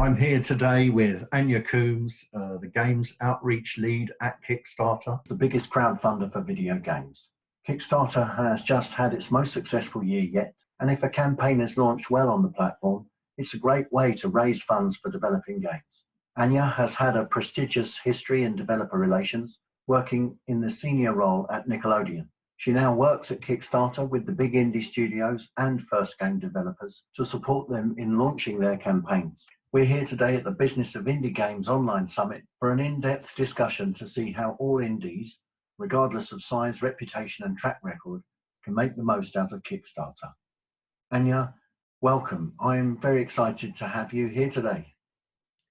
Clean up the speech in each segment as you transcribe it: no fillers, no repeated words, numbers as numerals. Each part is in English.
I'm here today with Anya the Games Outreach Lead at Kickstarter, the biggest crowdfunder for video games. Kickstarter has just had its most successful year yet, and if a campaign is launched well on the platform, it's a great way to raise funds for developing games. Anya has had a prestigious history in developer relations, working in the senior role at Nickelodeon. She now works at Kickstarter with the big indie studios and first game developers to support them in launching their campaigns. We're here today at the Business of Indie Games Online Summit for an in-depth discussion to see how all indies, regardless of size, reputation and track record, can make the most out of Kickstarter. Anya, welcome. I'm very excited to have you here today.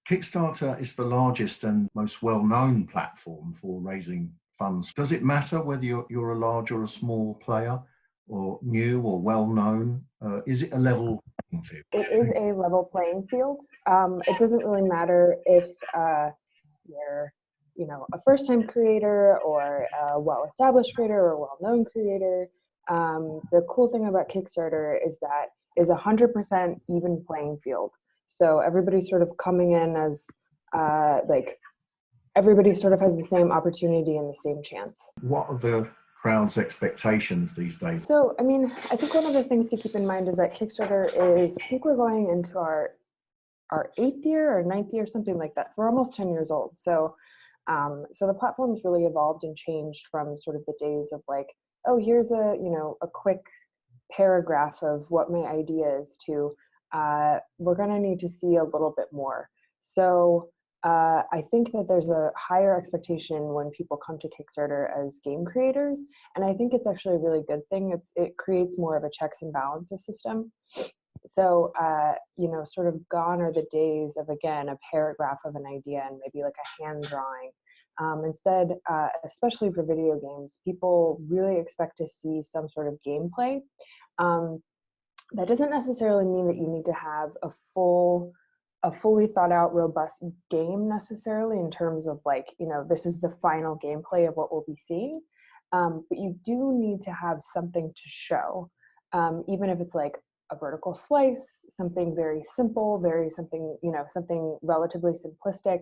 Kickstarter is the largest and most well-known platform for raising funds. Does it matter whether you're a large or a small player, or new or well-known? Is it a level playing field? It is a level playing field. It doesn't really matter if you're, a first-time creator or a well-established creator or a well-known creator. The cool thing about Kickstarter is that it's 100% even playing field. So everybody's sort of coming in as everybody sort of has the same opportunity and the same chance. What are the crowd's expectations these days? So, I think one of the things to keep in mind is that Kickstarter is, I think we're going into our 8th year or 9th year, something like that. So we're almost 10 years old. So, so the platform's really evolved and changed from sort of the days of oh, here's a quick paragraph of what my idea is to, we're going to need to see a little bit more. So I think that there's a higher expectation when people come to Kickstarter as game creators, and I think it's actually a really good thing. It creates more of a checks and balances system. So, sort of gone are the days of, again, a paragraph of an idea and maybe like a hand drawing. Instead, especially for video games, people really expect to see some sort of gameplay. That doesn't necessarily mean that you need to have a fully thought out, robust game necessarily in terms of this is the final gameplay of what we'll be seeing. But you do need to have something to show, even if it's like a vertical slice, something very simple, something relatively simplistic.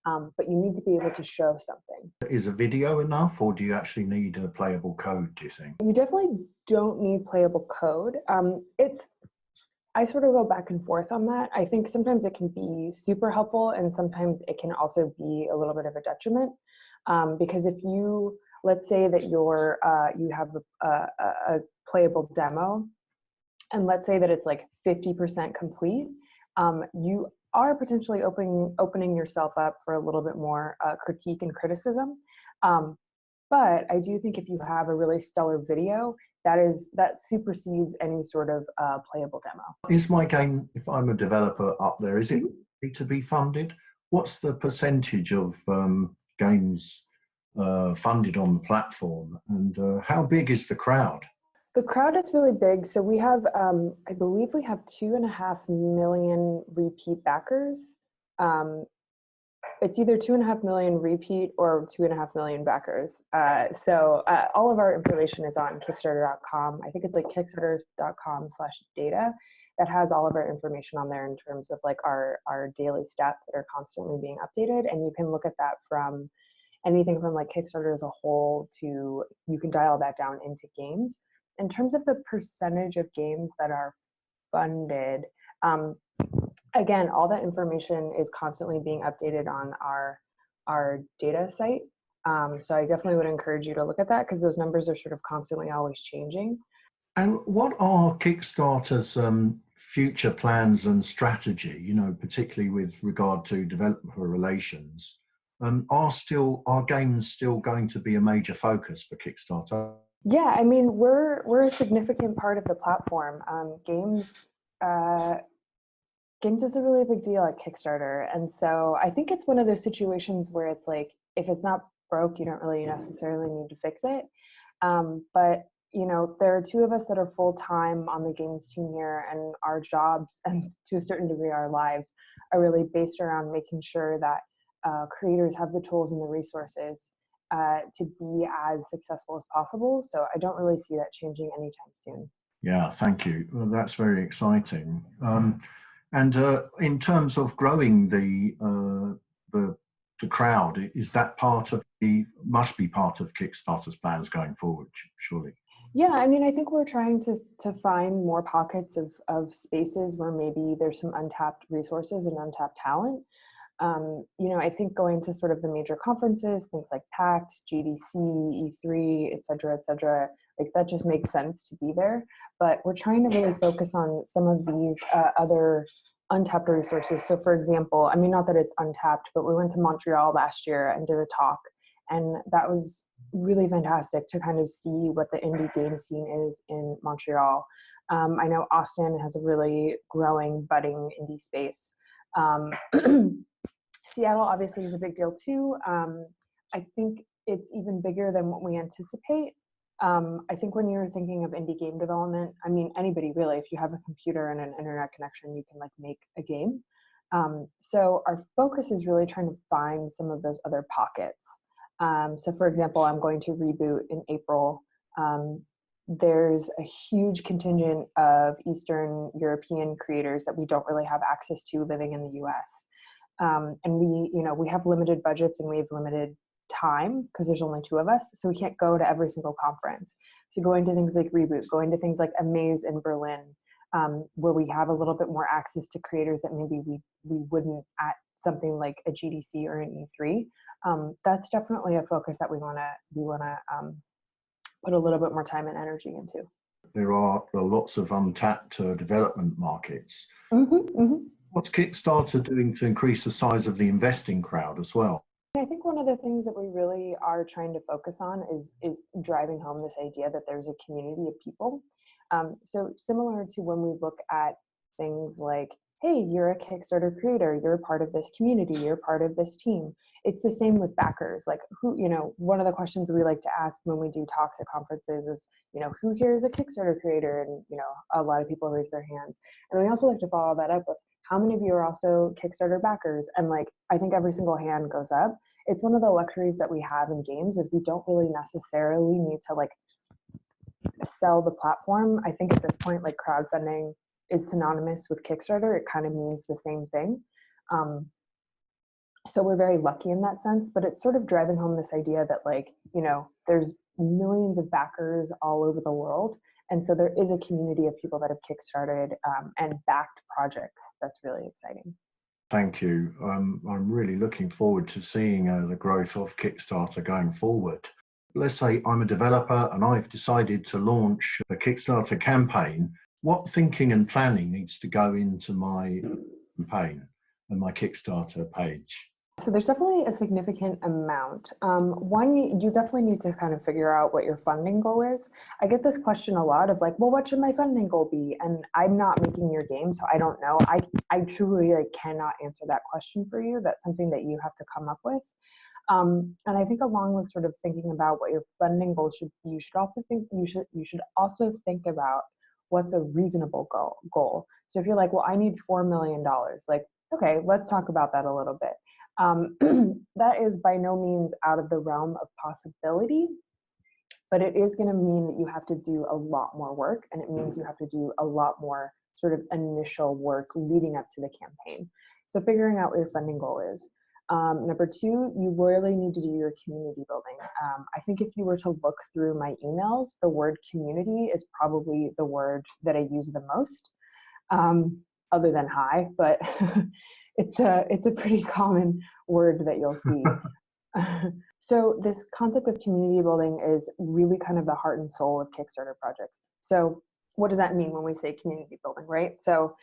But you need to be able to show something. Is a video enough, or do you actually need a playable code, do you think? You definitely don't need playable code. I sort of go back and forth on that. I think sometimes it can be super helpful, and sometimes it can also be a little bit of a detriment. Because if let's say that you have a playable demo, and let's say that it's 50% complete, you are potentially opening yourself up for a little bit more critique and criticism. But I do think if you have a really stellar video, that supersedes any sort of playable demo. Is my game, if I'm a developer up there, is it need to be funded? What's the percentage of games funded on the platform, and how big is the crowd? The crowd is really big. So we have, I believe we have 2.5 million repeat backers. It's either 2.5 million repeat or 2.5 million backers. So all of our information is on Kickstarter.com. I think it's Kickstarter.com/data that has all of our information on there in terms of our daily stats that are constantly being updated. And you can look at that from anything from Kickstarter as a whole to, you can dial that down into games. In terms of the percentage of games that are funded, again, all that information is constantly being updated on our data site. So I definitely would encourage you to look at that, because those numbers are sort of constantly always changing. And what are Kickstarter's future plans and strategy, particularly with regard to developer relations? Are games still going to be a major focus for Kickstarter? Yeah, we're a significant part of the platform. Games is a really big deal at Kickstarter. And so I think it's one of those situations where it's if it's not broke, you don't really necessarily need to fix it. But, there are two of us that are full-time on the games team here, and our jobs, and to a certain degree our lives, are really based around making sure that creators have the tools and the resources to be as successful as possible. So I don't really see that changing anytime soon. Yeah, thank you. Well, that's very exciting. And in terms of growing the crowd, is that must be part of Kickstarter's plans going forward, surely? Yeah, I mean, I think we're trying to find more pockets of spaces where maybe there's some untapped resources and untapped talent. I think going to sort of the major conferences, things like PAX, GDC, E3, et cetera, like that just makes sense to be there. But we're trying to really focus on some of these other untapped resources. So for example, I mean, not that it's untapped, but we went to Montreal last year and did a talk, and that was really fantastic to kind of see what the indie game scene is in Montreal. I know Austin has a really growing, budding indie space. Seattle obviously is a big deal too. I think it's even bigger than what we anticipate. I think when you're thinking of indie game development, I mean, anybody really, if you have a computer and an internet connection, you can like make a game. So our focus is really trying to find some of those other pockets. So for example, I'm going to Reboot in April. There's a huge contingent of Eastern European creators that we don't really have access to living in the US. And we have limited budgets and we have limited time because there's only 2 of us. So we can't go to every single conference. So going to things like Reboot, going to things like Amaze in Berlin, where we have a little bit more access to creators that maybe we wouldn't at something like a GDC or an E3. That's definitely a focus that we wanna put a little bit more time and energy into. There are lots of untapped development markets. What's Kickstarter doing to increase the size of the investing crowd as well? I think one of the things that we really are trying to focus on is driving home this idea that there's a community of people. So similar to when we look at things like, hey, you're a Kickstarter creator, you're a part of this community, you're part of this team. It's the same with backers. Like one of the questions we like to ask when we do talks at conferences is, who here is a Kickstarter creator? And, a lot of people raise their hands. And we also like to follow that up with, how many of you are also Kickstarter backers? And I think every single hand goes up. It's one of the luxuries that we have in games is we don't really necessarily need to sell the platform. I think at this point, crowdfunding is synonymous with Kickstarter. It kind of means the same thing. So we're very lucky in that sense, but it's sort of driving home this idea that there's millions of backers all over the world. And so there is a community of people that have kickstarted and backed projects. That's really exciting. Thank you. I'm really looking forward to seeing the growth of Kickstarter going forward. Let's say I'm a developer and I've decided to launch a Kickstarter campaign. What thinking and planning needs to go into my campaign and my Kickstarter page? So there's definitely a significant amount. One, you definitely need to kind of figure out what your funding goal is. I get this question a lot of well, what should my funding goal be? And I'm not making your game, so I don't know. I truly cannot answer that question for you. That's something that you have to come up with. And I think along with sort of thinking about what your funding goal should be, you should also think about what's a reasonable goal. So if you're well, I need $4 million, okay, let's talk about that a little bit. That is by no means out of the realm of possibility, but it is going to mean that you have to do a lot more work, and it means you have to do a lot more sort of initial work leading up to the campaign. So figuring out what your funding goal is. Number 2, you really need to do your community building. I think if you were to look through my emails, the word community is probably the word that I use the most, other than hi, but it's a pretty common word that you'll see. So this concept of community building is really kind of the heart and soul of Kickstarter projects. So what does that mean when we say community building, right? So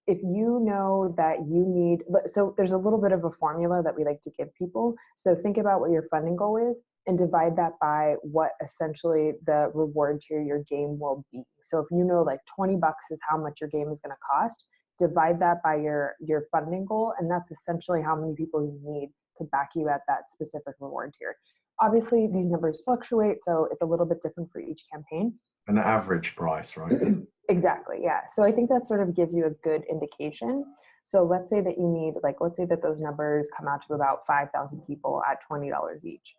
if you know that you need, so there's a little bit of a formula that we like to give people. So think about what your funding goal is and divide that by what essentially the reward tier your game will be. So if you know $20 is how much your game is going to cost, divide that by your funding goal, and that's essentially how many people you need to back you at that specific reward tier. Obviously, these numbers fluctuate, so it's a little bit different for each campaign. An average price, right? Exactly, yeah. So I think that sort of gives you a good indication. So let's say that you need, let's say that those numbers come out to about 5,000 people at $20 each.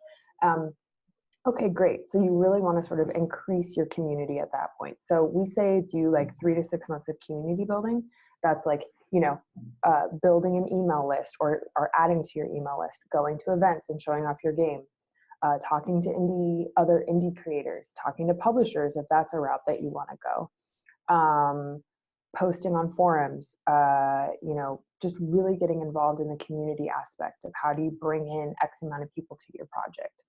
Okay, great. So you really want to sort of increase your community at that point. So we say do 3 to 6 months of community building. That's you know, building an email list or adding to your email list, going to events and showing off your game, talking to other indie creators, talking to publishers if that's a route that you want to go, posting on forums, you know, just really getting involved in the community aspect of how do you bring in X amount of people to your project.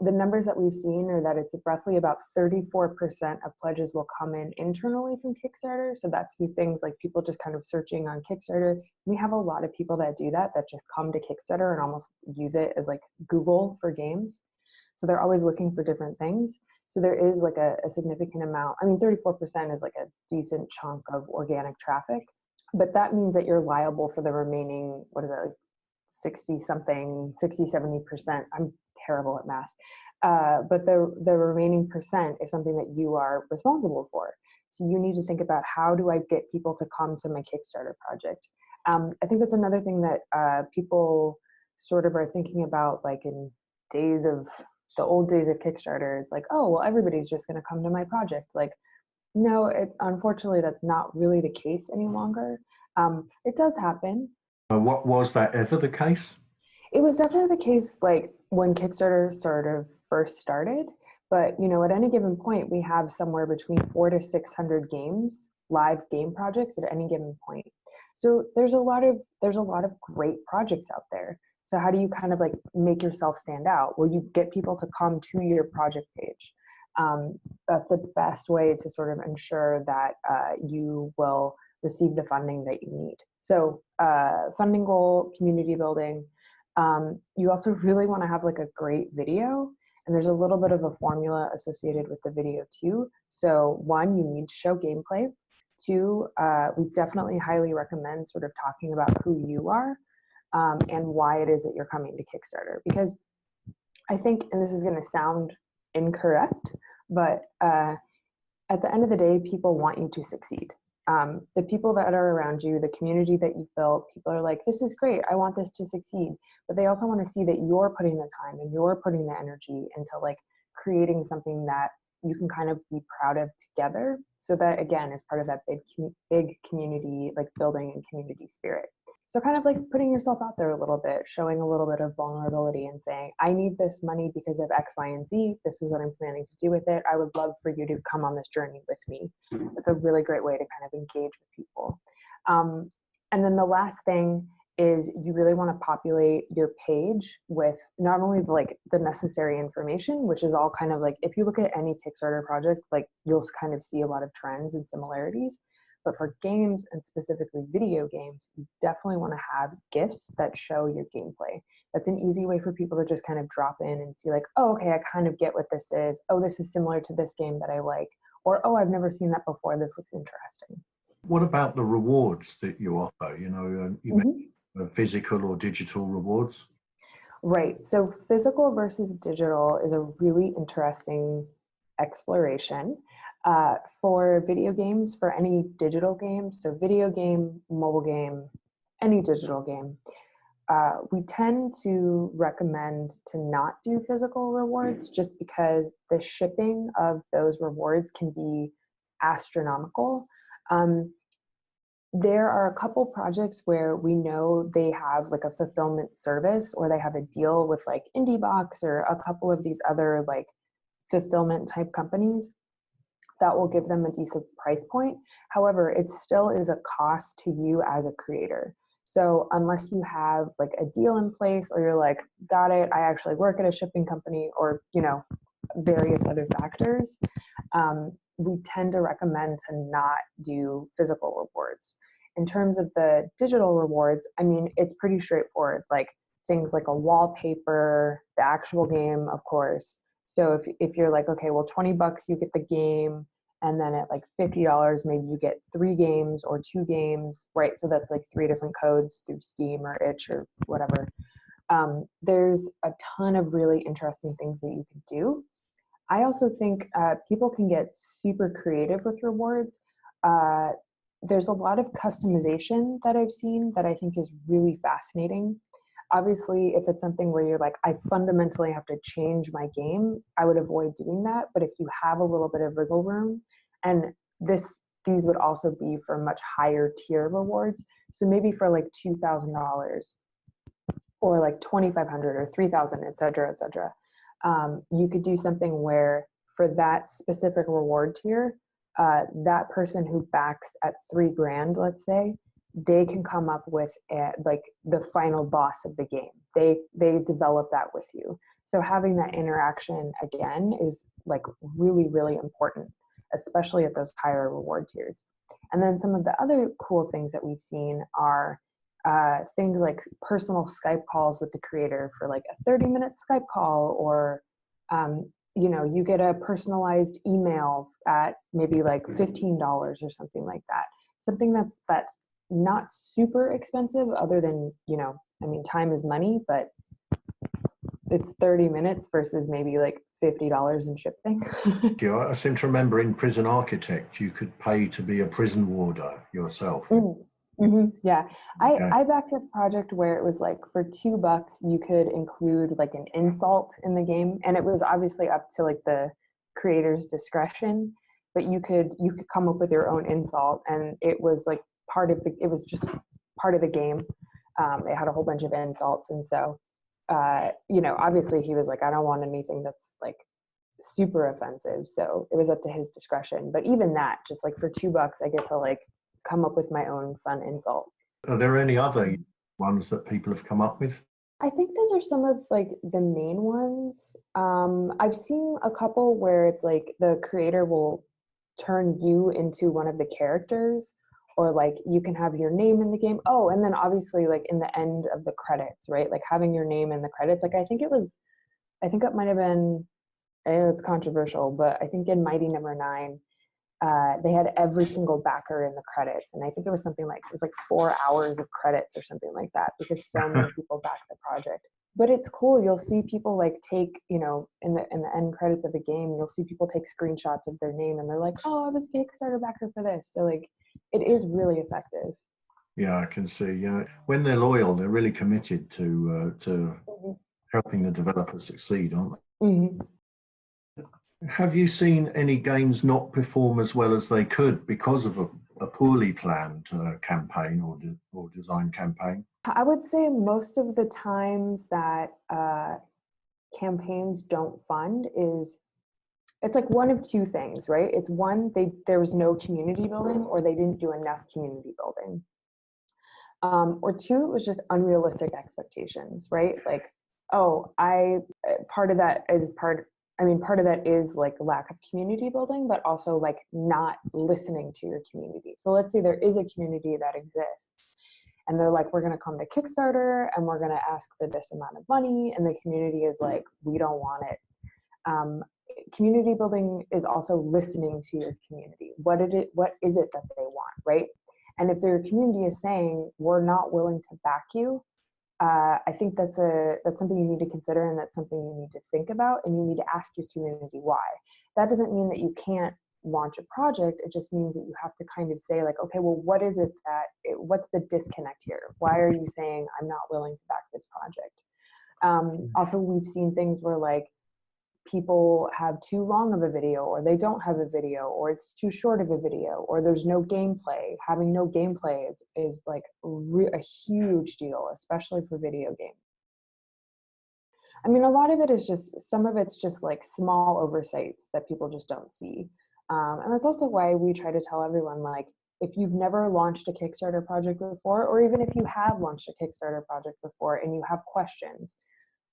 The numbers that we've seen are that it's roughly about 34% of pledges will come in internally from Kickstarter. So that's through things like people just kind of searching on Kickstarter. We have a lot of people that do that just come to Kickstarter and almost use it as like Google for games. So they're always looking for different things. So there is like a significant amount. I mean, 34% is like a decent chunk of organic traffic, but that means that you're liable for the remaining, what is it, like 70%. I'm terrible at math. But the remaining percent is something that you are responsible for. So you need to think about, how do I get people to come to my Kickstarter project? I think that's another thing that people sort of are thinking about, like in the old days of Kickstarter, is like, oh, well, everybody's just going to come to my project. Like, no, unfortunately, that's not really the case any longer. It does happen. What was that ever the case? It was definitely the case, like when Kickstarter sort of first started. But you know, at any given point, we have somewhere between 400 to 600 games, live game projects at any given point. So there's a lot of great projects out there. So how do you kind of like make yourself stand out? Well, you get people to come to your project page. That's the best way to sort of ensure that you will receive the funding that you need. So funding goal, community building. You also really want to have like a great video, and there's a little bit of a formula associated with the video too. So one, you need to show gameplay. Two, we definitely highly recommend sort of talking about who you are and why it is that you're coming to Kickstarter. Because I think, and this is going to sound incorrect, but at the end of the day, people want you to succeed. The people that are around you, the community that you've built, people are like, this is great, I want this to succeed. But they also want to see that you're putting the time and you're putting the energy into like creating something that you can kind of be proud of together. So that, again, is part of that big community, like building and community spirit. So kind of like putting yourself out there a little bit, showing a little bit of vulnerability and saying, I need this money because of X, Y, and Z. This is what I'm planning to do with it. I would love for you to come on this journey with me. It's a really great way to kind of engage with people. And then the last thing is you really want to populate your page with not only like the necessary information, which is all kind of like, if you look at any Kickstarter project, like you'll kind of see a lot of trends and similarities. But for games, and specifically video games, you definitely want to have GIFs that show your gameplay. That's an easy way for people to just kind of drop in and see like, oh, okay, I kind of get what this is. Oh, this is similar to this game that I like. Or, oh, I've never seen that before. This looks interesting. What about the rewards that you offer? You know, you mentioned physical or digital rewards. Right. So physical versus digital is a really interesting exploration. For video games, for any digital game, so video game, mobile game, any digital game, we tend to recommend to not do physical rewards just because the shipping of those rewards can be astronomical. There are a couple projects where we know they have like a fulfillment service, or they have a deal with like IndieBox or a couple of these other like fulfillment type companies that will give them a decent price point. However, it still is a cost to you as a creator. So unless you have like a deal in place, or you're like, got it, I actually work at a shipping company, or, you know, various other factors, we tend to recommend to not do physical rewards. In terms of the digital rewards, I mean, it's pretty straightforward, like things like a wallpaper, the actual game, of course. So if you're like, okay, well, $20 you get the game, and then at like $50, maybe you get 3 games or 2 games, right? So that's like 3 different codes through Steam or Itch or whatever. There's a ton of really interesting things that you can do. I also think people can get super creative with rewards. There's a lot of customization that I've seen that I think is really fascinating. Obviously, if it's something where you're like, I fundamentally have to change my game, I would avoid doing that. But if you have a little bit of wiggle room, and this these would also be for much higher tier rewards. So maybe for like $2,000 or like 2,500 or 3,000, et cetera, et cetera. You could do something where for that specific reward tier, that person who backs at $3,000, let's say, they can come up with like the final boss of the game. They develop that with you. So having that interaction again is like really, really important, especially at those higher reward tiers. And then some of the other cool things that we've seen are things like personal Skype calls with the creator for like a 30-minute Skype call, or you know, you get a personalized email at maybe like $15 or something like that. Something that's not super expensive, other than, you know, I mean, time is money, but it's 30 minutes versus maybe like $50 in shipping. I seem to remember in Prison Architect, you could pay to be a prison warder yourself. Yeah, I backed a project where it was like for $2 you could include like an insult in the game, and it was obviously up to like the creator's discretion, but you could come up with your own insult, and it was like it was just part of the game. It had a whole bunch of insults, and so you know, obviously he was like, I don't want anything that's like super offensive, so it was up to his discretion. But even that, just like for $2, I get to like come up with my own fun insult. Are there any other ones that people have come up with? I think those are some of like the main ones. I've seen a couple where it's like the creator will turn you into one of the characters, or like you can have your name in the game. Oh, and then obviously like in the end of the credits, right? Like having your name in the credits. Like I think it might have been, I know it's controversial, but I think in Mighty Number 9, they had every single backer in the credits, and I think it was something like 4 hours of credits or something like that, because so many people backed the project. But it's cool. You'll see people like take, you know, in the end credits of the game, you'll see people take screenshots of their name, and they're like, "Oh, I was a Kickstarter backer for this." So like, it is really effective. Yeah, I can see. Yeah, when they're loyal, they're really committed to helping the developer succeed, aren't they? Have you seen any games not perform as well as they could because of a poorly planned campaign or design campaign? I would say most of the times that campaigns don't fund it's like one of two things, right? It's one, there was no community building, or they didn't do enough community building. Or two, it was just unrealistic expectations, right? Like, oh, part of that is like lack of community building, but also like not listening to your community. So let's say there is a community that exists, and they're like, we're going to come to Kickstarter and we're going to ask for this amount of money, and the community is like, we don't want it. Community building is also listening to your community. What is it that they want, right? And if their community is saying, we're not willing to back you, I think that's something you need to consider, and that's something you need to think about, and you need to ask your community why. That doesn't mean that you can't launch a project. It just means that you have to kind of say like, okay, well, what's the disconnect here? Why are you saying I'm not willing to back this project? Also, we've seen things where like people have too long of a video, or they don't have a video, or it's too short of a video, or there's no gameplay. Having no gameplay is like a huge deal, especially for video games. I mean, a lot of it is some of it's just like small oversights that people just don't see. And that's also why we try to tell everyone, like, if you've never launched a Kickstarter project before, or even if you have launched a Kickstarter project before and you have questions,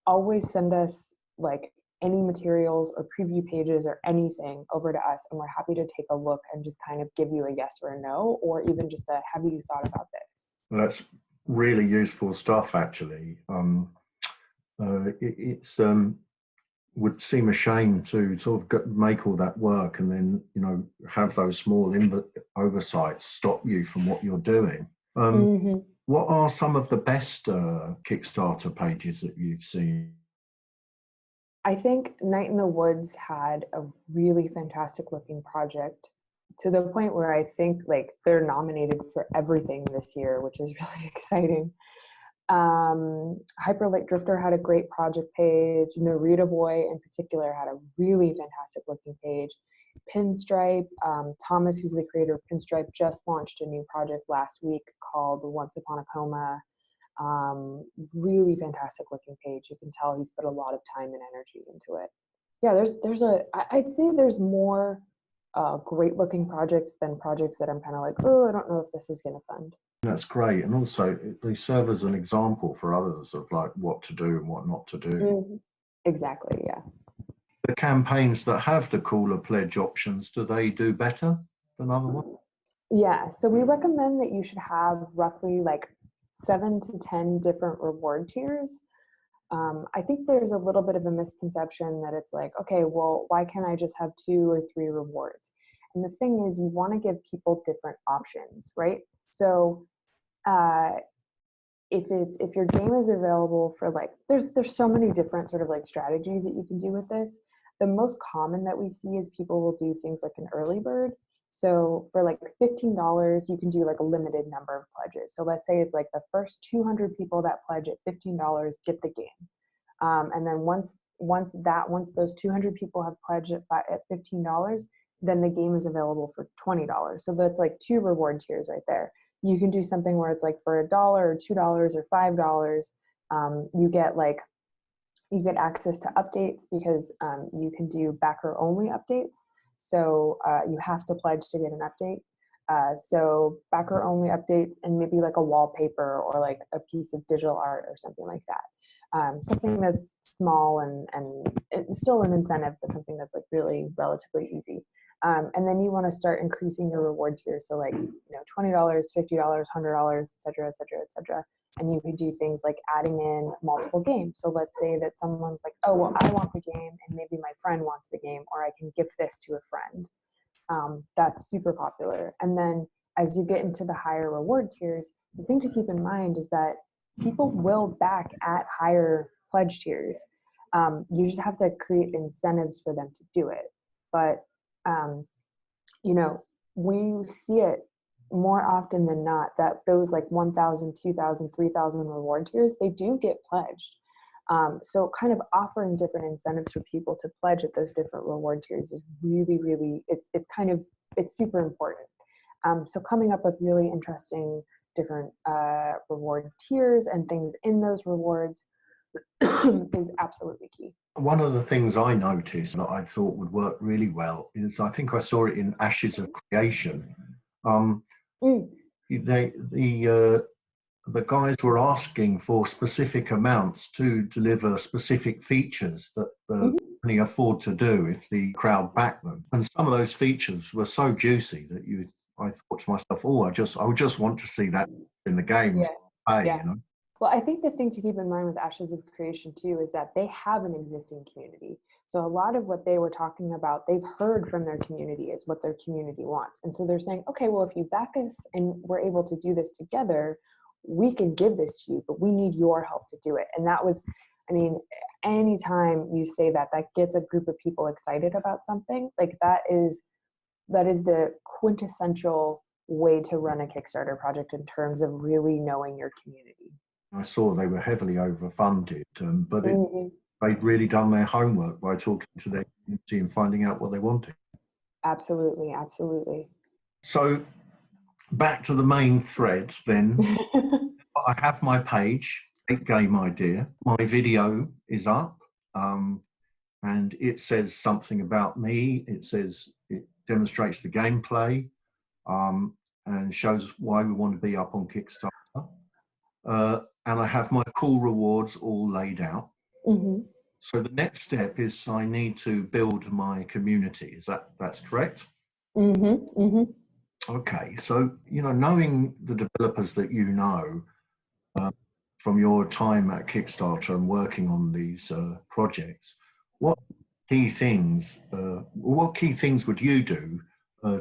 always send us like any materials or preview pages or anything over to us, and we're happy to take a look and just kind of give you a yes or a no, or even just a have you thought about this. Well, that's really useful stuff, actually. It's would seem a shame to sort of make all that work and then, you know, have those small oversights stop you from what you're doing. What are some of the best Kickstarter pages that you've seen? I think Night in the Woods had a really fantastic looking project, to the point where I think like they're nominated for everything this year, which is really exciting. Hyper Light Drifter had a great project page. Narita Boy in particular had a really fantastic looking page. Pinstripe, Thomas, who's the creator of Pinstripe, just launched a new project last week called Once Upon a Coma. Really fantastic looking page. You can tell he's put a lot of time and energy into it. Yeah, I'd say there's more great looking projects than projects that I'm kind of like, oh, I don't know if this is going to fund. That's great. And also they serve as an example for others of like what to do and what not to do. Mm-hmm. Exactly, yeah. The campaigns that have the cooler pledge options, do they do better than other ones? Yeah, so we recommend that you should have roughly like 7 to 10 different reward tiers. I think there's a little bit of a misconception that it's like, okay, well, why can't I just have 2 or 3 rewards? And the thing is, you want to give people different options, right? So if your game is available for like, there's so many different sort of like strategies that you can do with this. The most common that we see is people will do things like an early bird. So for like $15, you can do like a limited number of pledges. So let's say it's like the first 200 people that pledge at $15 get the game. And then once those 200 people have pledged at $15, then the game is available for $20. So that's like 2 reward tiers right there. You can do something where it's like for $1 or $2 or $5, you get access to updates because you can do backer only updates. So you have to pledge to get an update. So backer only updates and maybe like a wallpaper or like a piece of digital art or something like that. Something that's small and it's still an incentive, but something that's like really relatively easy. And then you want to start increasing your reward tiers. So like, $20, $50, $100, et cetera, et cetera, et cetera. And you could do things like adding in multiple games. So let's say that someone's like, oh, well, I want the game and maybe my friend wants the game, or I can gift this to a friend. That's super popular. And then as you get into the higher reward tiers, the thing to keep in mind is that people will back at higher pledge tiers. You just have to create incentives for them to do it. But, we see it more often than not that those like 1,000, 2,000, 3,000 reward tiers, they do get pledged. So kind of offering different incentives for people to pledge at those different reward tiers is really, really, it's super important. So coming up with really interesting different reward tiers and things in those rewards is absolutely key. One of the things I noticed that I thought would work really well is, I think I saw it in Ashes of Creation. The guys were asking for specific amounts to deliver specific features that only afford to do if the crowd back them. And some of those features were so juicy that I thought to myself, oh, I would just want to see that in the game. Yeah. Well, I think the thing to keep in mind with Ashes of Creation too is that they have an existing community. So a lot of what they were talking about, they've heard from their community is what their community wants. And so they're saying, okay, well, if you back us and we're able to do this together, we can give this to you, but we need your help to do it. And that was, anytime you say that gets a group of people excited about something, like that is the quintessential way to run a Kickstarter project in terms of really knowing your community. I saw they were heavily overfunded, but they'd really done their homework by talking to their community and finding out what they wanted. Absolutely, absolutely. So back to the main thread then. I have my page, Great Game Idea. My video is up, and it says something about me. It demonstrates the gameplay, and shows why we want to be up on Kickstarter. And I have my cool rewards all laid out. So the next step is I need to build my community. That's correct? Okay, so knowing the developers that from your time at Kickstarter and working on these projects, what key things would you do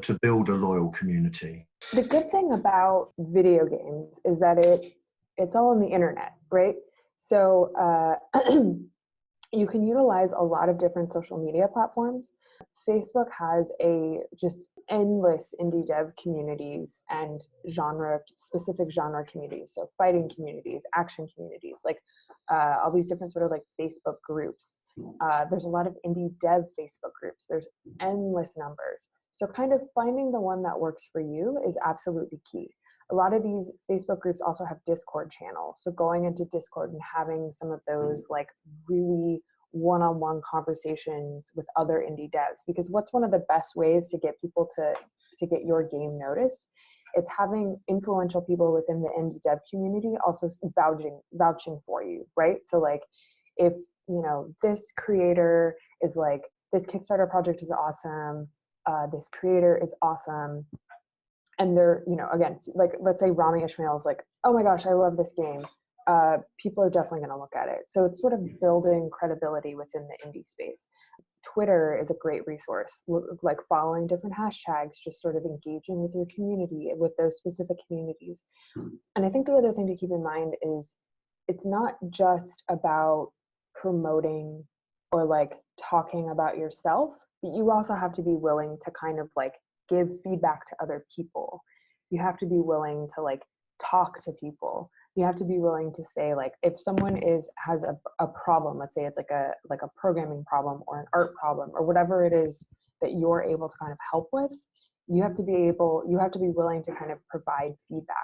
to build a loyal community? The good thing about video games is that it's all on the internet, right? So you can utilize a lot of different social media platforms. Facebook has a just endless indie dev communities and specific genre communities. So fighting communities, action communities, like all these different sort of like Facebook groups. There's a lot of indie dev Facebook groups. There's endless numbers. So kind of finding the one that works for you is absolutely key. A lot of these Facebook groups also have Discord channels. So going into Discord and having some of those like really one-on-one conversations with other indie devs, because what's one of the best ways to get people to get your game noticed? It's having influential people within the indie dev community also vouching for you, right? So like if, you know, this creator is like, this Kickstarter project is awesome, this creator is awesome, and they're, you know, again, like let's say Rami Ishmael is like, oh my gosh, I love this game. People are definitely going to look at it. So it's sort of building credibility within the indie space. Twitter is a great resource, like following different hashtags, just sort of engaging with your community, with those specific communities. And I think the other thing to keep in mind is it's not just about promoting or like talking about yourself, but you also have to be willing to kind of like give feedback to other people. You have to be willing to like talk to people. You have to be willing to say, like, if someone has a problem, let's say it's like a programming problem or an art problem or whatever it is that you're able to kind of help with, you have to be willing to kind of provide feedback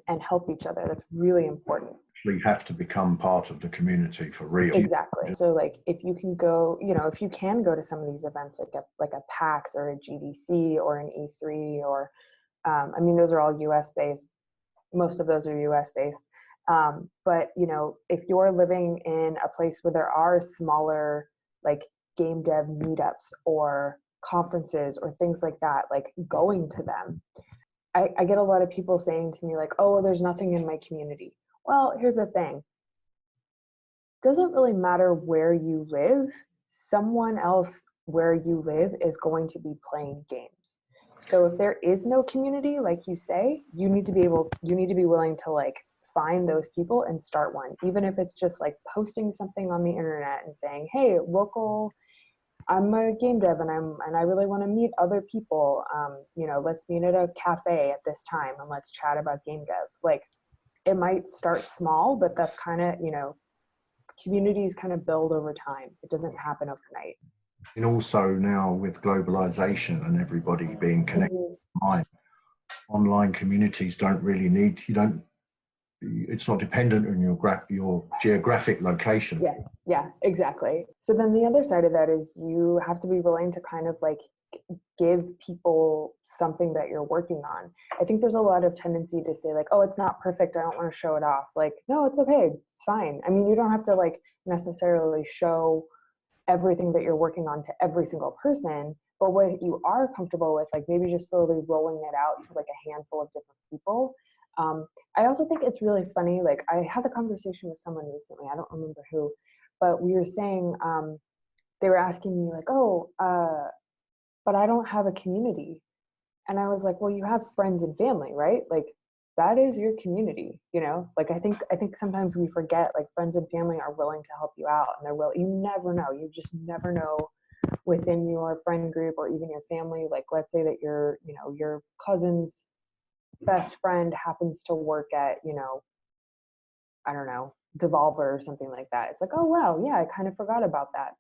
and help each other. That's really important. You have to become part of the community for real. Exactly. So like if you can go, you know, if you can go to some of these events like a PAX or a GDC or an E3 or I mean, those are all US based. Most of those are US based. But, you know, if you're living in a place where there are smaller like game dev meetups or conferences or things like that, like going to them, I get a lot of people saying to me like, oh, well, there's nothing in my community. Well, here's the thing. Doesn't really matter where you live. Someone else where you live is going to be playing games. So if there is no community, like you say, you need to be willing to like find those people and start one, even if it's just like posting something on the internet and saying, hey, I'm a game dev and I really want to meet other people. You know, let's meet at a cafe at this time and let's chat about game dev. Like it might start small, but that's kind of, you know, communities kind of build over time. It doesn't happen overnight. And also now with globalization and everybody being connected online communities don't really need, it's not dependent on your geographic location. Yeah, exactly. So then the other side of that is you have to be willing to kind of like give people something that you're working on. I think there's a lot of tendency to say like, oh, it's not perfect, I don't want to show it off. Like, no, it's okay, it's fine. I mean, you don't have to like necessarily show everything that you're working on to every single person, but what you are comfortable with, like maybe just slowly rolling it out to like a handful of different people. I also think it's really funny, like I had a conversation with someone recently, I don't remember who, but we were saying, they were asking me like, oh, but I don't have a community. And I was like, well, you have friends and family, right? Like that is your community, you know? Like I think sometimes we forget like friends and family are willing to help you out and you never know. You just never know within your friend group or even your family. Like let's say that your cousin's best friend happens to work at, you know, I don't know, Devolver or something like that. It's like, oh wow, yeah, I kind of forgot about that.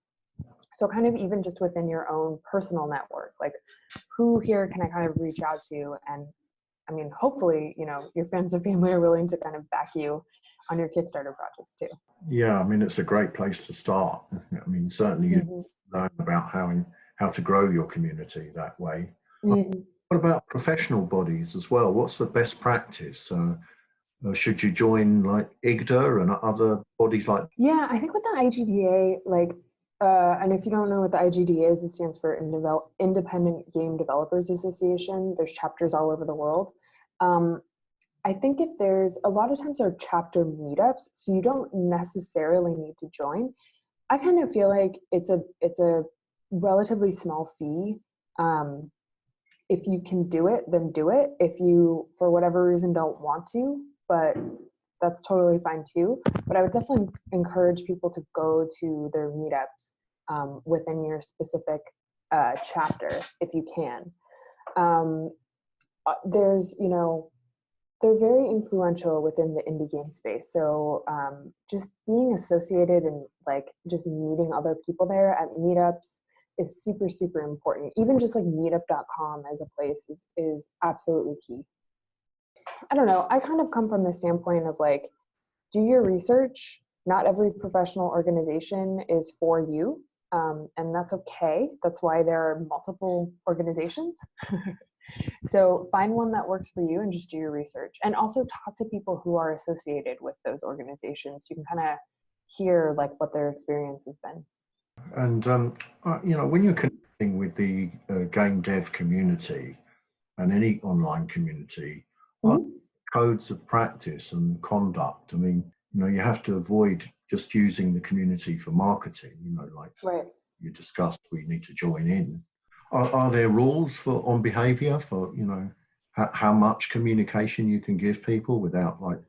So kind of even just within your own personal network, like who here can I kind of reach out to? And I mean, hopefully, you know, your friends and family are willing to kind of back you on your Kickstarter projects too. Yeah, I mean, it's a great place to start. I mean, certainly you learn about how to grow your community that way. What about professional bodies as well? What's the best practice? Should you join like IGDA and other bodies like? Yeah, I think with the IGDA, like, and if you don't know what the IGDA is, it stands for Independent Game Developers Association. There's chapters all over the world. I think if there's a lot of times there are chapter meetups, so you don't necessarily need to join. I kind of feel like it's a relatively small fee. If you can do it, then do it. If you, for whatever reason, don't want to, but that's totally fine too. But I would definitely encourage people to go to their meetups within your specific chapter if you can. There's, you know, they're very influential within the indie game space. So just being associated and like just meeting other people there at meetups is super, super important. Even just like meetup.com as a place is absolutely key. I don't know. I kind of come from the standpoint of like, do your research. Not every professional organization is for you. And that's okay. That's why there are multiple organizations. So find one that works for you and just do your research. And also talk to people who are associated with those organizations. You can kind of hear like what their experience has been. And, you know, when you're connecting with the game dev community and any online community, codes of practice and conduct, I mean, you know, you have to avoid just using the community for marketing, you know, like you discussed, we need to join in. Are there rules on behavior for, you know, how much communication you can give people without like?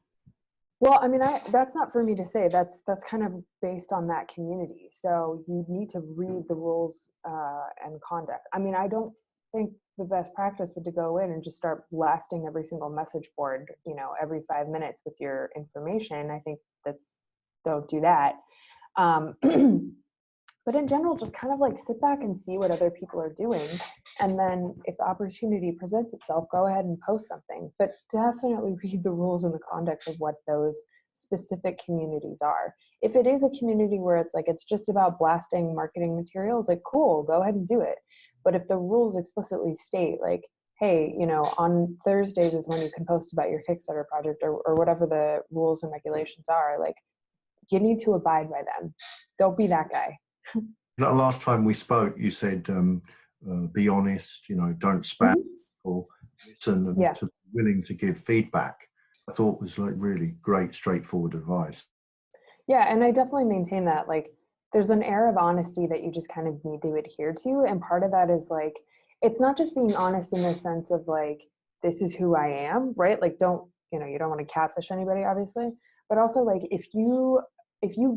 Well, I mean, that's not for me to say. That's kind of based on that community. So you need to read the rules and conduct. I mean, I don't think the best practice would to go in and just start blasting every single message board, you know, every 5 minutes with your information. I think don't do that. But in general, just kind of like sit back and see what other people are doing. And then if the opportunity presents itself, go ahead and post something. But definitely read the rules and the conduct of what those specific communities are. If it is a community where it's like, it's just about blasting marketing materials, like, cool, go ahead and do it. But if the rules explicitly state like, hey, you know, on Thursdays is when you can post about your Kickstarter project or whatever the rules and regulations are, like, you need to abide by them. Don't be that guy. Last time we spoke, you said, be honest, you know, don't spam or listen and to be willing to give feedback. I thought was like really great, straightforward advice. Yeah, and I definitely maintain that. Like, there's an air of honesty that you just kind of need to adhere to. And part of that is like, it's not just being honest in the sense of like, this is who I am, right? Like, you don't want to catfish anybody, obviously. But also like, if you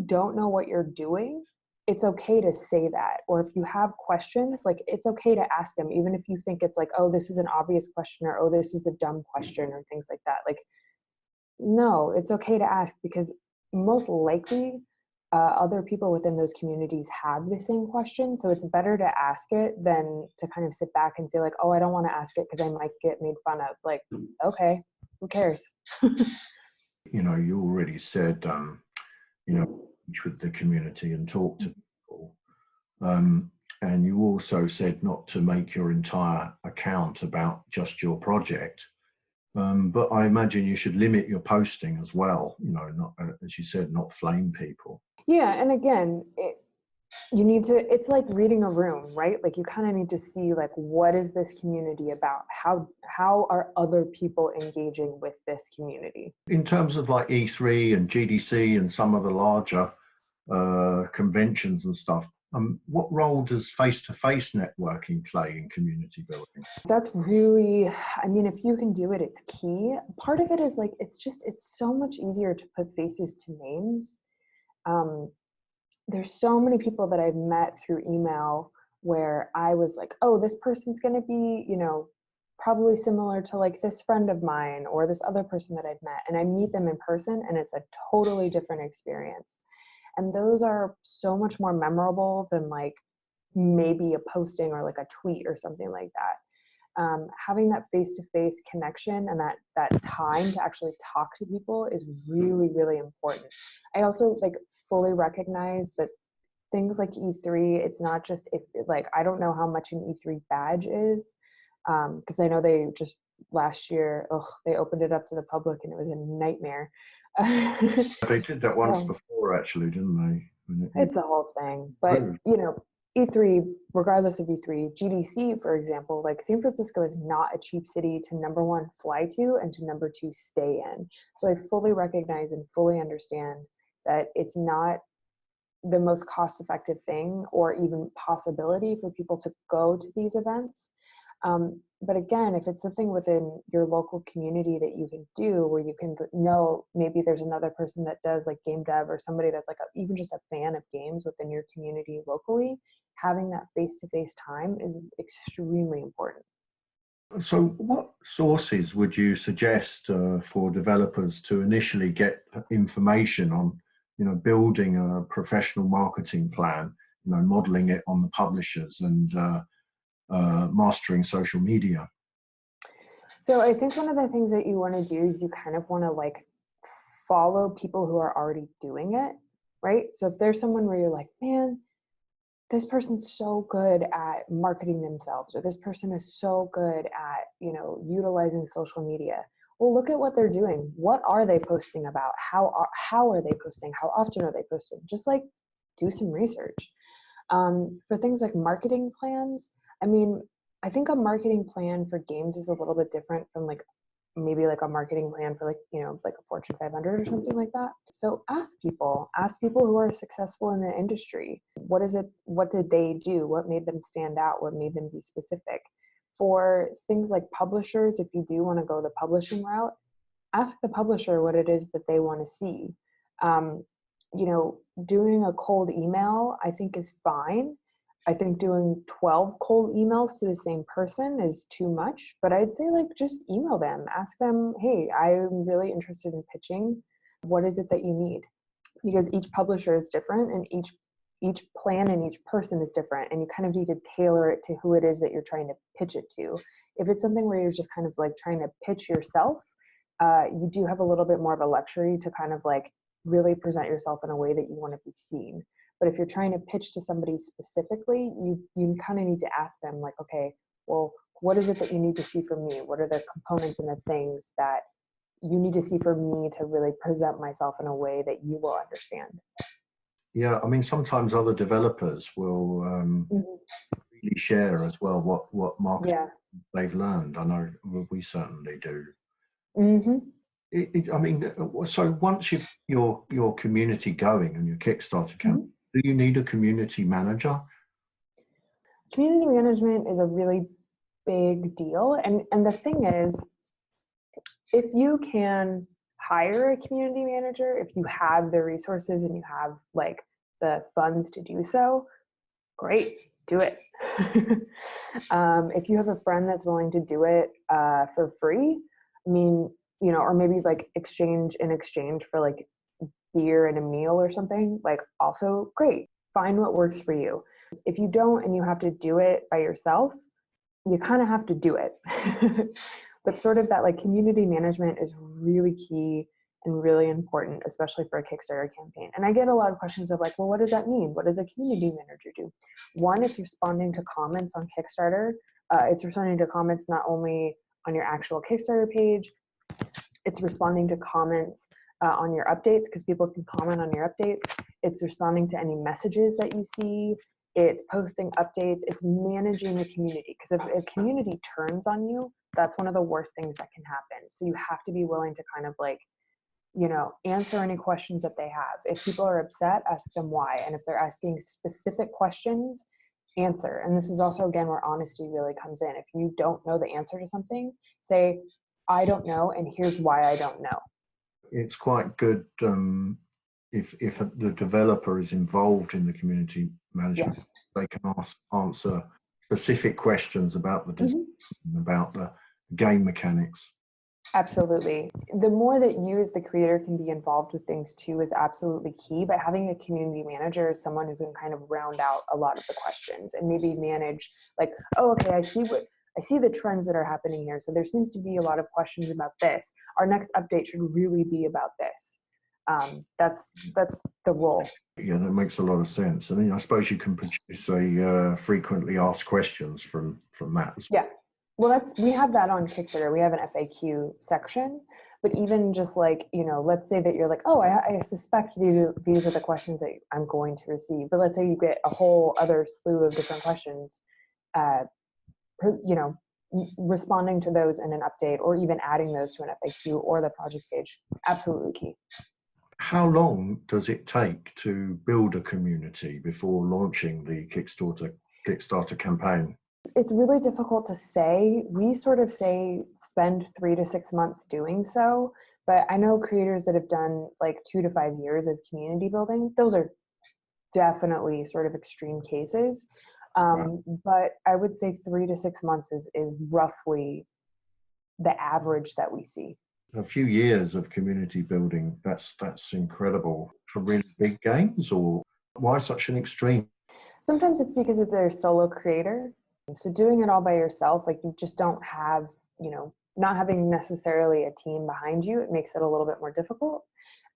don't know what you're doing, it's okay to say that. Or if you have questions, like, it's okay to ask them, even if you think it's like, oh, this is an obvious question, or oh, this is a dumb question, or things like that. Like, no, it's okay to ask, because most likely other people within those communities have the same question. So it's better to ask it than to kind of sit back and say like, oh, I don't want to ask it because I might get made fun of. Like, okay, who cares? You know, you already said, you know, with the community and talk to people. And you also said not to make your entire account about just your project. But I imagine you should limit your posting as well, you know, not, as you said, not flame people. Yeah, and again, it's like reading a room, right? Like, you kind of need to see like, what is this community about? How are other people engaging with this community? In terms of like E3 and GDC and some of the larger conventions and stuff, what role does face-to-face networking play in community building? That's really, I mean, if you can do it, it's key. Part of it is like, it's so much easier to put faces to names. There's so many people that I've met through email where I was like, oh, this person's going to be, you know, probably similar to like this friend of mine or this other person that I've met. And I meet them in person and it's a totally different experience. And those are so much more memorable than like maybe a posting or like a tweet or something like that. Having that face-to-face connection and that time to actually talk to people is really, really important. I also like fully recognize that things like E3, it's not just like, I don't know how much an E3 badge is, because I know they just last year, they opened it up to the public and it was a nightmare. They did that once before, actually, didn't they? It's a whole thing. But, you know, E3, regardless of E3, GDC, for example, like San Francisco is not a cheap city to, number one, fly to, and to number two, stay in. So I fully recognize and fully understand that it's not the most cost-effective thing or even possibility for people to go to these events. But again, if it's something within your local community that you can do, where you can know maybe there's another person that does like game dev, or somebody that's like even just a fan of games within your community locally, having that face-to-face time is extremely important. So what sources would you suggest for developers to initially get information on, building a professional marketing plan, modeling it on the publishers and mastering social media? So I think one of the things that you want to do is you kind of want to like follow people who are already doing it, right? So if there's someone where you're like, man, this person's so good at marketing themselves, or this person is so good at, utilizing social media. Well, look at what they're doing. What are they posting about? How are they posting? How often are they posting? Just like do some research. For things like marketing plans, I mean, I think a marketing plan for games is a little bit different from like maybe like a marketing plan for like, like a Fortune 500 or something like that. So ask people who are successful in the industry. What did they do? What made them stand out? What made them be specific? For things like publishers, if you do want to go the publishing route, ask the publisher what it is that they want to see. Doing a cold email, I think, is fine. I think doing 12 cold emails to the same person is too much, but I'd say like just email them, ask them, hey, I'm really interested in pitching. What is it that you need? Because each publisher is different, and each plan and each person is different, and you kind of need to tailor it to who it is that you're trying to pitch it to. If it's something where you're just kind of like trying to pitch yourself, you do have a little bit more of a luxury to kind of like really present yourself in a way that you want to be seen. But if you're trying to pitch to somebody specifically, you kind of need to ask them like, okay, well, what is it that you need to see from me? What are the components and the things that you need to see from me to really present myself in a way that you will understand? Yeah, I mean, sometimes other developers will really share as well what marketing they've learned. I know we certainly do. I mean, so once your community going and your Kickstarter campaign, do you need a community manager? Community management is a really big deal. And the thing is, if you can hire a community manager, if you have the resources and you have like the funds to do so, great, do it. If you have a friend that's willing to do it for free, I mean, or maybe like in exchange for like beer and a meal or something, like also great. Find what works for you. If you don't and you have to do it by yourself, you kind of have to do it. But sort of that like community management is really key and really important, especially for a Kickstarter campaign. And I get a lot of questions of like, well, what does that mean? What does a community manager do? One, it's responding to comments on Kickstarter. It's responding to comments not only on your actual Kickstarter page, it's responding to comments on your updates, because people can comment on your updates. It's responding to any messages that you see. It's posting updates. It's managing the community, because if a community turns on you, that's one of the worst things that can happen. So you have to be willing to kind of like, answer any questions that they have. If people are upset, ask them why. And if they're asking specific questions, answer. And this is also, again, where honesty really comes in. If you don't know the answer to something, say, I don't know, and here's why I don't know. It's quite good if the developer is involved in the community management, they can answer specific questions about the design, about the game mechanics. Absolutely. The more that you as the creator can be involved with things too is absolutely key, but having a community manager is someone who can kind of round out a lot of the questions and maybe manage like, oh, okay, I see the trends that are happening here. So there seems to be a lot of questions about this. Our next update should really be about this. That's the role. Yeah, that makes a lot of sense. I mean, I suppose you can produce a frequently asked questions from that. Yeah. Well, we have that on Kickstarter. We have an FAQ section, but even just like, let's say that you're like, oh, I suspect these are the questions that I'm going to receive. But let's say you get a whole other slew of different questions, responding to those in an update or even adding those to an FAQ or the project page, absolutely key. How long does it take to build a community before launching the Kickstarter campaign? it's really difficult to say. We sort of say spend 3 to 6 months doing so, but I know creators that have done like 2 to 5 years of community building. Those are definitely sort of extreme cases. Right. But I would say 3 to 6 months is roughly the average that we see. A few years of community building, that's incredible. For really big games, or why such an extreme? Sometimes it's because of their solo creator. So doing it all by yourself, like you just don't have, not having necessarily a team behind you, it makes it a little bit more difficult.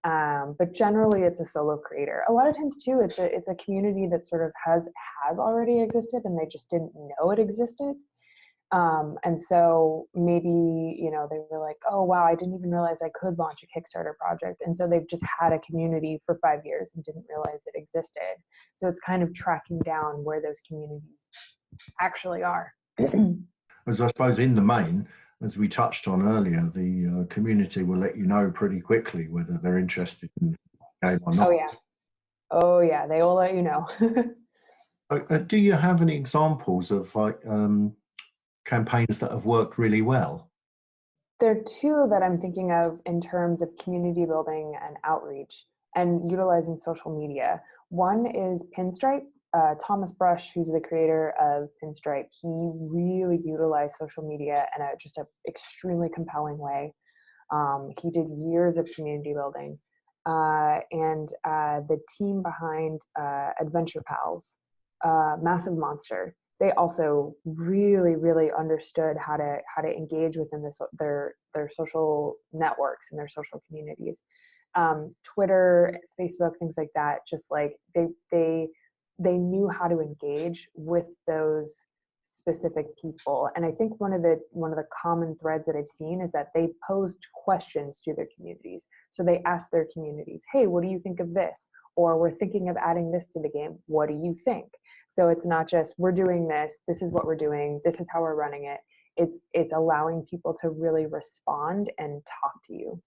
But generally it's a solo creator. A lot of times too, it's a community that sort of has already existed and they just didn't know it existed. And so maybe, they were like, oh, wow, I didn't even realize I could launch a Kickstarter project. And so they've just had a community for 5 years and didn't realize it existed. So it's kind of tracking down where those communities actually are. As I suppose in the main, as we touched on earlier, the community will let you know pretty quickly whether they're interested in the game or not. Oh yeah, they will let you know. Do you have any examples of campaigns that have worked really well? There are two that I'm thinking of in terms of community building and outreach and utilizing social media. One is Pinstripe. Thomas Brush, who's the creator of Pinstripe, he really utilized social media in just an extremely compelling way. He did years of community building. And the team behind Adventure Pals, Massive Monster, they also really, really understood how to engage within their social networks and their social communities. Twitter, Facebook, things like that. Just like they knew how to engage with those specific people. And I think one of the common threads that I've seen is that they posed questions to their communities. So they asked their communities, hey, what do you think of this? Or we're thinking of adding this to the game. What do you think? So it's not just we're doing this is what we're doing, this is how we're running it. It's allowing people to really respond and talk to you.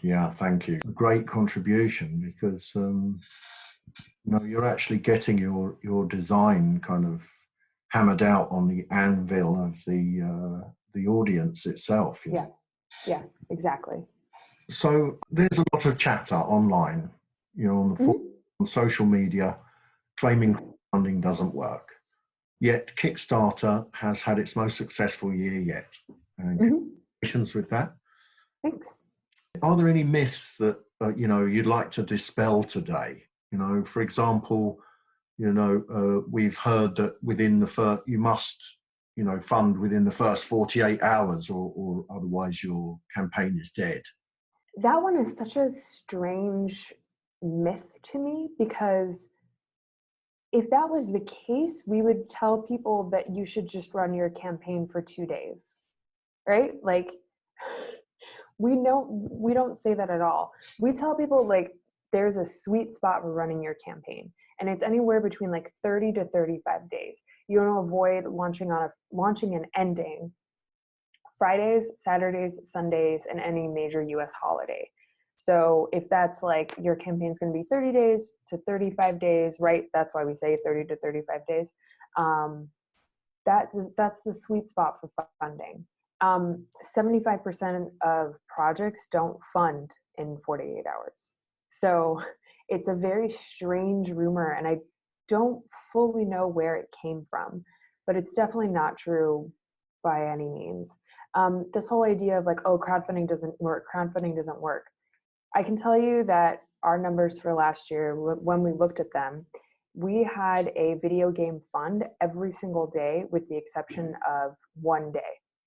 Yeah, thank you. Great contribution, because you're actually getting your design kind of hammered out on the anvil of the audience itself. Yeah, exactly. So there's a lot of chatter online, on the on social media, claiming funding doesn't work. Yet Kickstarter has had its most successful year yet. Congratulations with that. Thanks. Are there any myths that you'd like to dispel today? For example, we've heard that within the first, you must, fund within the first 48 hours, or otherwise your campaign is dead. That one is such a strange myth to me, because if that was the case, we would tell people that you should just run your campaign for 2 days, right? Like, we don't say that at all. We tell people like there's a sweet spot for running your campaign, and it's anywhere between like 30 to 35 days. You want to avoid launching and ending Fridays, Saturdays, Sundays, and any major US holiday. So if that's like your campaign's going to be 30 days to 35 days, right? That's why we say 30 to 35 days. That's the sweet spot for funding. 75% of projects don't fund in 48 hours. So it's a very strange rumor, and I don't fully know where it came from, but it's definitely not true by any means. This whole idea of like, oh, crowdfunding doesn't work. I can tell you that our numbers for last year, when we looked at them, we had a video game fund every single day with the exception of 1 day.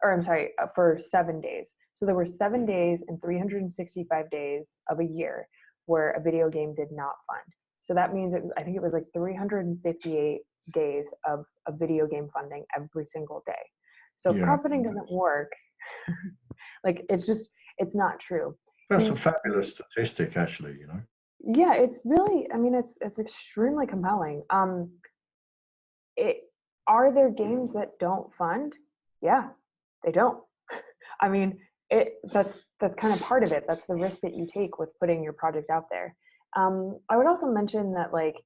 Or I'm sorry, for 7 days. So there were 7 days and 365 days of a year where a video game did not fund. So that means I think it was like 358 days of video game funding every single day. So if crowdfunding doesn't work, like it's not true. That's a fabulous statistic, actually, Yeah, it's really, it's extremely compelling. Are there games that don't fund? Yeah, they don't. That's kind of part of it. That's the risk that you take with putting your project out there. I would also mention that like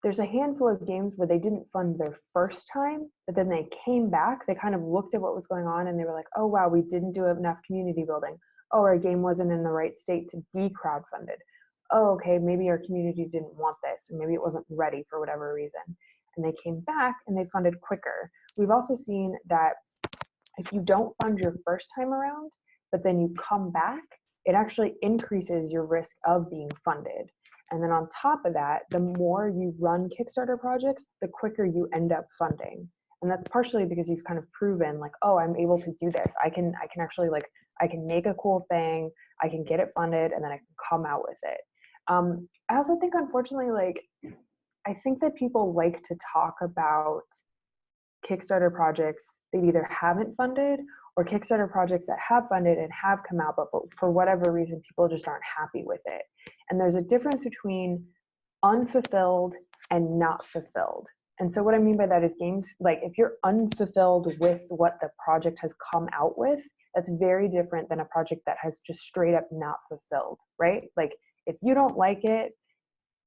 there's a handful of games where they didn't fund their first time, but then they came back, they kind of looked at what was going on and they were like, oh wow, we didn't do enough community building. Oh, our game wasn't in the right state to be crowdfunded. Oh, okay, maybe our community didn't want this, or maybe it wasn't ready for whatever reason. And they came back and they funded quicker. We've also seen that if you don't fund your first time around, but then you come back, it actually increases your risk of being funded. And then on top of that, the more you run Kickstarter projects, the quicker you end up funding. And that's partially because you've kind of proven like, oh, I'm able to do this. I can actually like, I can make a cool thing, I can get it funded, and then I can come out with it. I also think, unfortunately, like, I think that people like to talk about Kickstarter projects that either haven't funded or Kickstarter projects that have funded and have come out, but for whatever reason, people just aren't happy with it. And there's a difference between unfulfilled and not fulfilled. And so what I mean by that is games, like if you're unfulfilled with what the project has come out with, that's very different than a project that has just straight up not fulfilled, right? Like if you don't like it,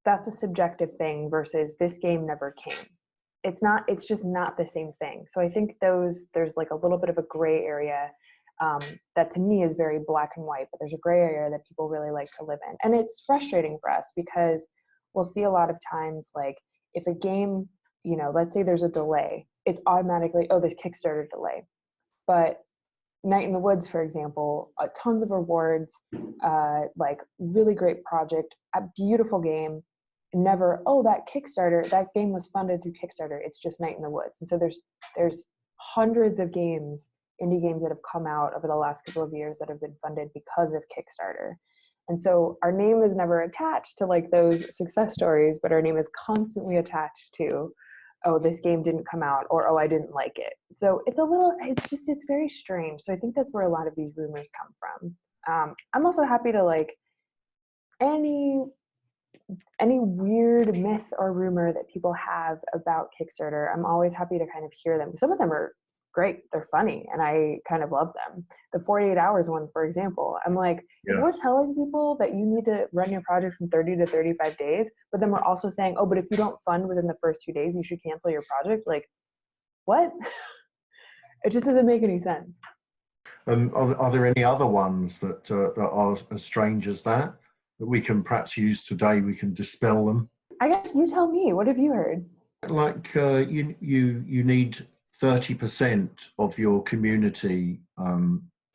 that's a subjective thing versus this game never came. It's just not the same thing. So I think there's like a little bit of a gray area that to me is very black and white, but there's a gray area that people really like to live in. And it's frustrating for us because we'll see a lot of times, like if a game, you know, let's say there's a delay, it's automatically, oh, there's Kickstarter delay. But Night in the Woods, for example, tons of rewards, like really great project, a beautiful game, never, oh, that game was funded through Kickstarter. It's just Night in the Woods. And so there's hundreds of games, indie games that have come out over the last couple of years that have been funded because of Kickstarter. And so our name is never attached to like those success stories, but our name is constantly attached to, oh, this game didn't come out, or, oh, I didn't like it. So it's very strange. So I think that's where a lot of these rumors come from. I'm also happy to like any weird myth or rumor that people have about Kickstarter, I'm always happy to kind of hear them. Some of them are great, they're funny, and I kind of love them. The 48 hours one, for example, I'm like, if we're telling people that you need to run your project from 30 to 35 days, but then we're also saying, oh, but if you don't fund within the first 2 days, you should cancel your project. Like, what? It just doesn't make any sense. Are there any other ones that are as strange as that we can perhaps use today? We can dispel them. I guess you tell me. What have you heard? Like you need 30% of your community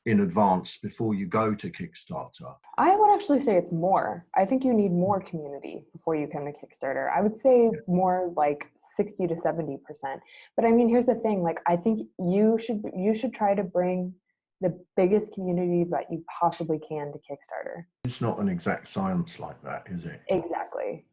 in advance before you go to Kickstarter. I would actually say it's more. I think you need more community before you come to Kickstarter. I would say more like 60 to 70%. But I mean, here's the thing. Like, I think you should try to bring the biggest community that you possibly can to Kickstarter. It's not an exact science like that, is it? Exactly,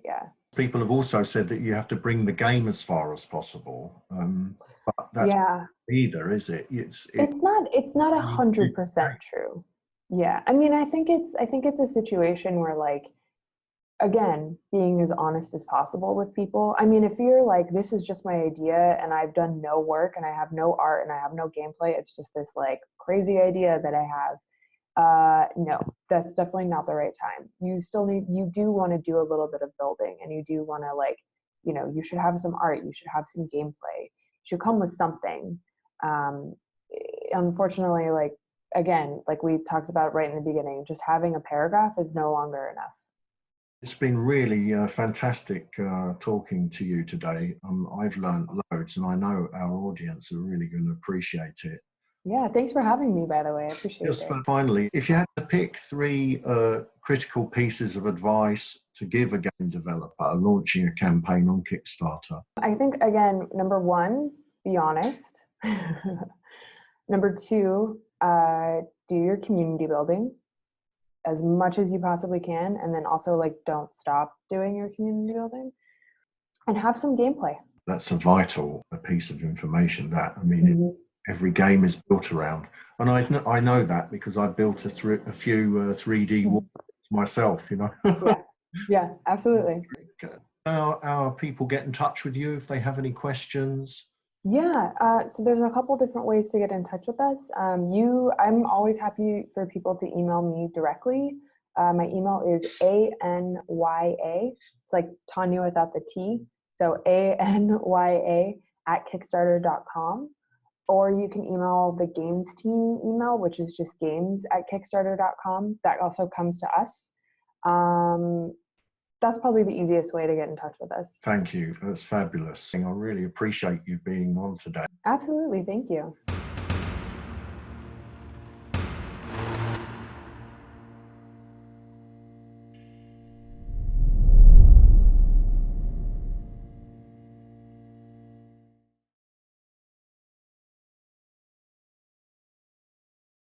yeah. People have also said that you have to bring the game as far as possible, but that's not either, is it? It's not 100% true. Yeah, I mean, I think it's a situation where, like, again, being as honest as possible with people. I mean, if you're like, this is just my idea and I've done no work and I have no art and I have no gameplay, it's just this like crazy idea that I have. No, that's definitely not the right time. You do want to do a little bit of building, and you do want to, like, you know, you should have some art, you should have some gameplay, you should come with something. Unfortunately, like, again, like we talked about right in the beginning, just having a paragraph is no longer enough. It's been really fantastic talking to you today. I've learned loads, and I know our audience are really going to appreciate it. Yeah, thanks for having me, by the way. I appreciate it. Just finally, if you had to pick 3 critical pieces of advice to give a game developer launching a campaign on Kickstarter. I think, again, number 1, be honest. Number 2, do your community building as much as you possibly can, and then also, like, don't stop doing your community building, and have some gameplay. That's a vital piece of information. That, I mean, every game is built around, and I know that because I built a few 3D walls myself, you know. yeah, absolutely. Our people get in touch with you if they have any questions? Yeah, so there's a couple different ways to get in touch with us. I'm always happy for people to email me directly. My email is ANYA. It's like Tanya without the T. So ANYA@kickstarter.com. Or you can email the games team email, which is just games@kickstarter.com. That also comes to us. That's probably the easiest way to get in touch with us. Thank you. That's fabulous. I really appreciate you being on today. Absolutely. Thank you.